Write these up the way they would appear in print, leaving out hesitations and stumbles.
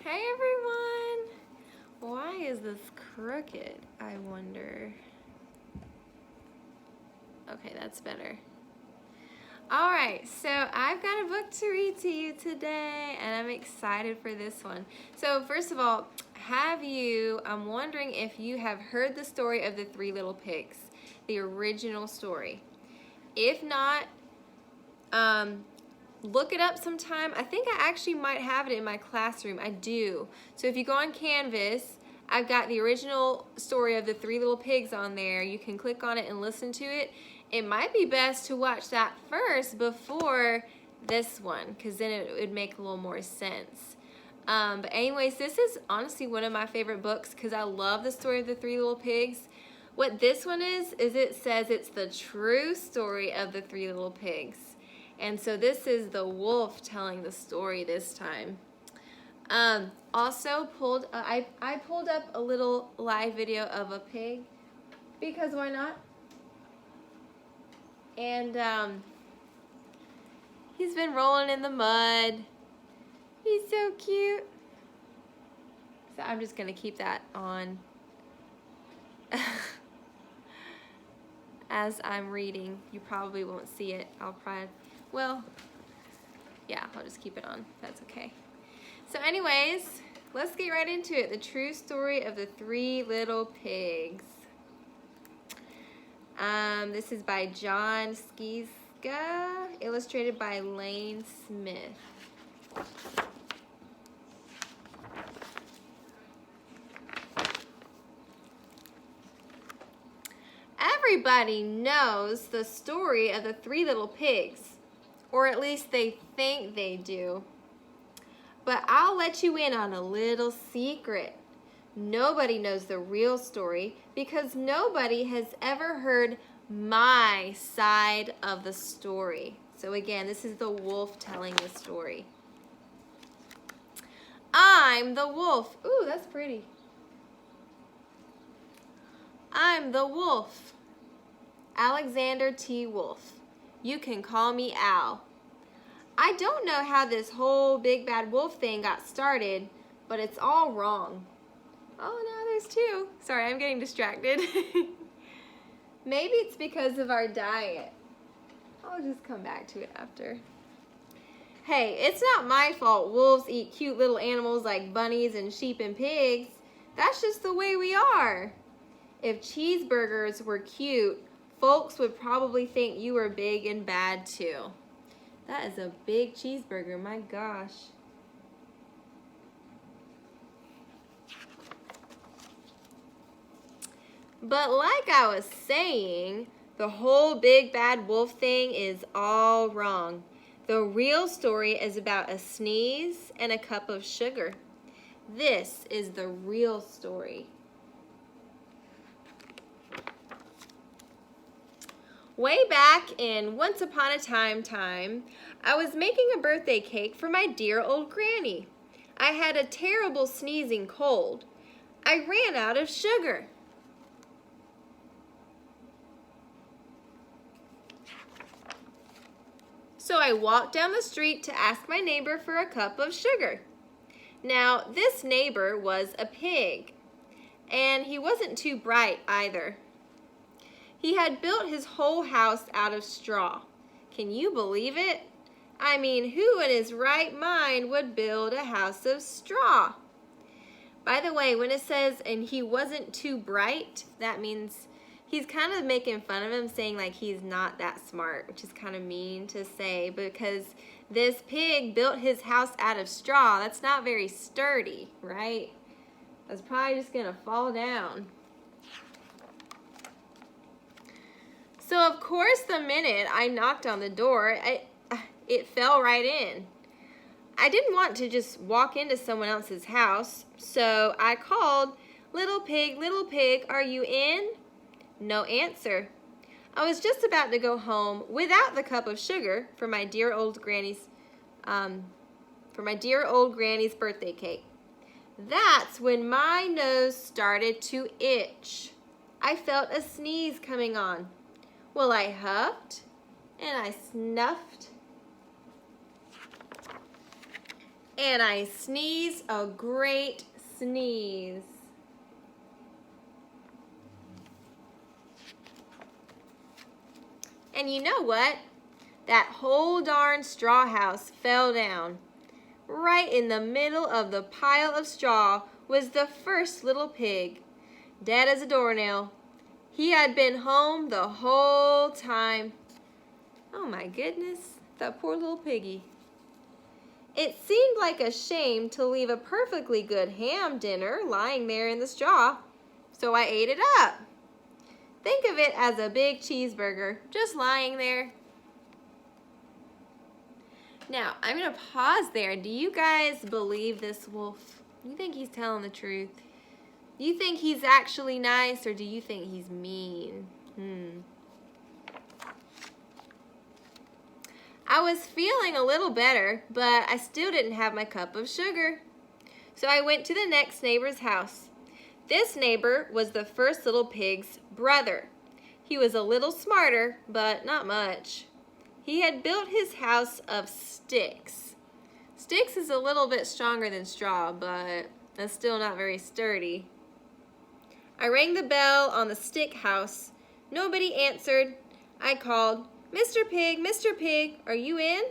Hey everyone! Why is this crooked, I wonder? Okay, that's better. Alright, so I've got a book to read to you today, and I'm excited for this one. So first of all, I'm wondering if you have heard the story of the Three Little Pigs, the original story. If not, look it up sometime. I think I actually might have it in my classroom. I do. So if you go on Canvas, I've got the original story of the Three Little Pigs on there. You can click on it and listen to it. It might be best to watch that first before this one, because then it would make a little more sense. But anyways, this is honestly one of my favorite books because I love the story of the Three Little Pigs. What this one is it says it's the true story of the Three Little Pigs. And so this is the wolf telling the story this time. Also I pulled up a little live video of a pig, because why not? And he's been rolling in the mud. He's so cute. So I'm just gonna keep that on as I'm reading. You probably won't see it. Well, yeah, I'll just keep it on. That's okay. So anyways, let's get right into it. The true story of the Three Little Pigs. This is by Scienszka, illustrated by Lane Smith. Everybody knows the story of the Three Little Pigs, or at least they think they do. But I'll let you in on a little secret. Nobody knows the real story because nobody has ever heard my side of the story. So again, this is the wolf telling the story. I'm the wolf. Ooh, that's pretty. I'm the wolf. Alexander T. Wolf. You can call me Al. I don't know how this whole big bad wolf thing got started, but it's all wrong. Oh, now there's two. Sorry, I'm getting distracted. Maybe it's because of our diet. I'll just come back to it after. Hey, it's not my fault wolves eat cute little animals like bunnies and sheep and pigs. That's just the way we are. If cheeseburgers were cute, folks would probably think you were big and bad too. That is a big cheeseburger, my gosh. But like I was saying, the whole big bad wolf thing is all wrong. The real story is about a sneeze and a cup of sugar. This is the real story. Way back in Once Upon a Time, I was making a birthday cake for my dear old granny. I had a terrible sneezing cold. I ran out of sugar. So I walked down the street to ask my neighbor for a cup of sugar. Now, this neighbor was a pig, and he wasn't too bright either. He had built his whole house out of straw. Can you believe it? I mean, who in his right mind would build a house of straw? By the way, when it says, and he wasn't too bright, that means he's kind of making fun of him, saying like he's not that smart, which is kind of mean to say because this pig built his house out of straw. That's not very sturdy, right? That's probably just gonna fall down. So of course, the minute I knocked on the door, it fell right in. I didn't want to just walk into someone else's house, so I called, little pig, are you in? No answer. I was just about to go home without the cup of sugar for my dear old granny's birthday cake. That's when my nose started to itch. I felt a sneeze coming on. Well, I huffed and I snuffed and I sneezed a great sneeze. And you know what? That whole darn straw house fell down. Right in the middle of the pile of straw was the first little pig, dead as a doornail. He had been home the whole time. Oh my goodness, that poor little piggy. It seemed like a shame to leave a perfectly good ham dinner lying there in the straw, so I ate it up. Think of it as a big cheeseburger, just lying there. Now, I'm going to pause there. Do you guys believe this wolf? You think he's telling the truth? Do you think he's actually nice, or do you think he's mean? I was feeling a little better, but I still didn't have my cup of sugar. So I went to the next neighbor's house. This neighbor was the first little pig's brother. He was a little smarter, but not much. He had built his house of sticks. Sticks is a little bit stronger than straw, but it's still not very sturdy. I rang the bell on the stick house. Nobody answered. I called, "Mr. Pig, are you in?"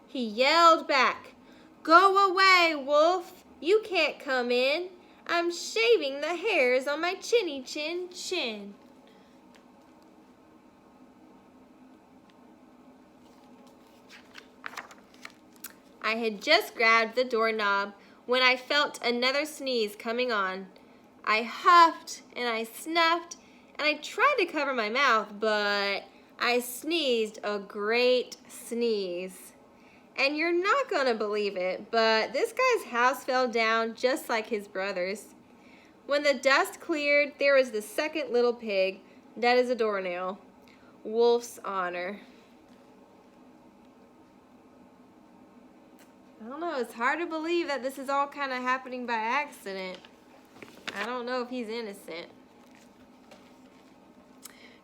He yelled back, "Go away, wolf. You can't come in. I'm shaving the hairs on my chinny chin chin." I had just grabbed the doorknob when I felt another sneeze coming on. I huffed and I snuffed and I tried to cover my mouth, but I sneezed a great sneeze. And you're not going to believe it, but this guy's house fell down just like his brother's. When the dust cleared, there was the second little pig, dead as a doornail. Wolf's honor. I don't know, it's hard to believe that this is all kind of happening by accident. I don't know if he's innocent.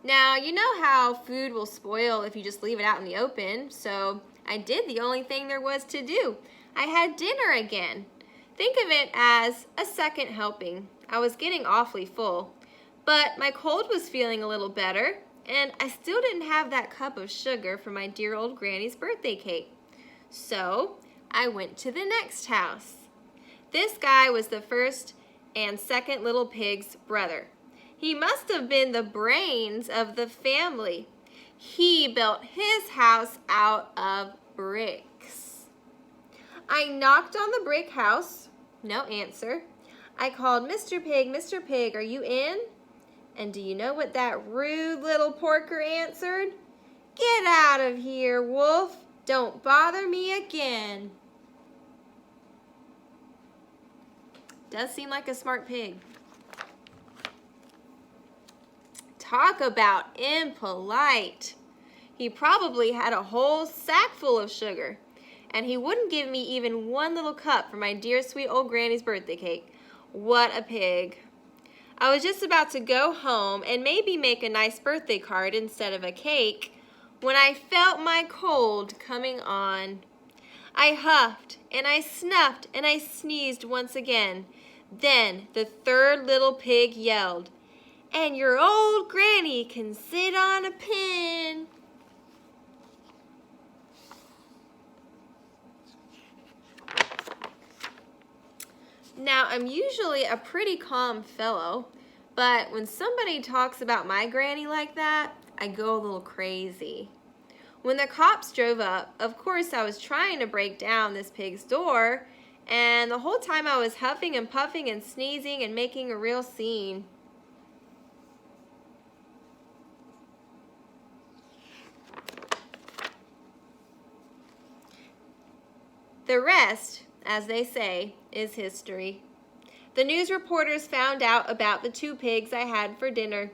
Now, you know how food will spoil if you just leave it out in the open, so I did the only thing there was to do. I had dinner again. Think of it as a second helping. I was getting awfully full, but my cold was feeling a little better, and I still didn't have that cup of sugar for my dear old granny's birthday cake. So I went to the next house. This guy was the first and second little pig's brother. He must have been the brains of the family. He built his house out of bricks. I knocked on the brick house. No answer. I called, "Mr. Pig, are you in?" And do you know what that rude little porker answered? "Get out of here, wolf. Don't bother me again." Does seem like a smart pig. Talk about impolite. He probably had a whole sack full of sugar, and he wouldn't give me even one little cup for my dear sweet old granny's birthday cake. What a pig. I was just about to go home and maybe make a nice birthday card instead of a cake when I felt my cold coming on. I huffed and I snuffed and I sneezed once again. Then the third little pig yelled, "And your old granny can sit on a pin." Now, I'm usually a pretty calm fellow, but when somebody talks about my granny like that, I go a little crazy. When the cops drove up, of course I was trying to break down this pig's door, and the whole time I was huffing and puffing and sneezing and making a real scene. The rest, as they say, is history. The news reporters found out about the two pigs I had for dinner.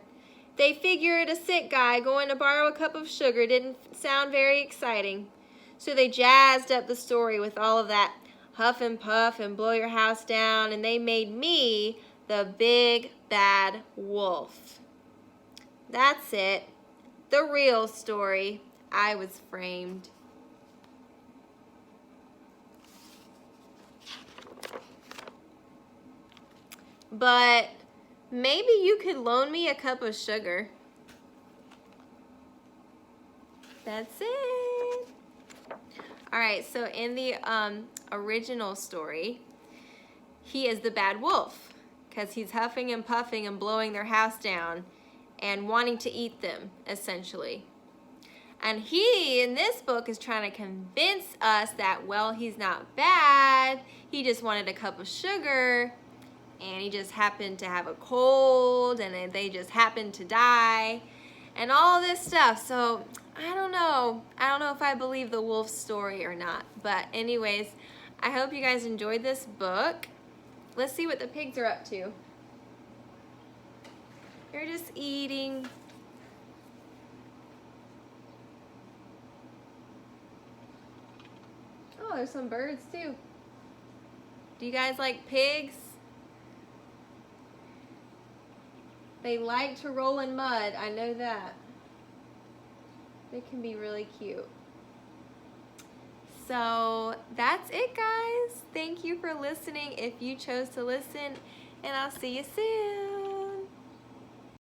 They figured a sick guy going to borrow a cup of sugar didn't sound very exciting. So they jazzed up the story with all of that huff and puff and blow your house down, and they made me the big bad wolf. That's it. The real story. I was framed. but maybe you could loan me a cup of sugar. That's it. All right, so in the original story, he is the bad wolf because he's huffing and puffing and blowing their house down and wanting to eat them, essentially. And he, in this book, is trying to convince us that, well, he's not bad. He just wanted a cup of sugar, and he just happened to have a cold, and they just happened to die, and all this stuff. So I don't know. I don't know if I believe the wolf story or not. But anyways, I hope you guys enjoyed this book. Let's see what the pigs are up to. They're just eating. Oh, there's some birds too. Do you guys like pigs? They like to roll in mud, I know that. They can be really cute. So that's it, guys. Thank you for listening if you chose to listen, and I'll see you soon.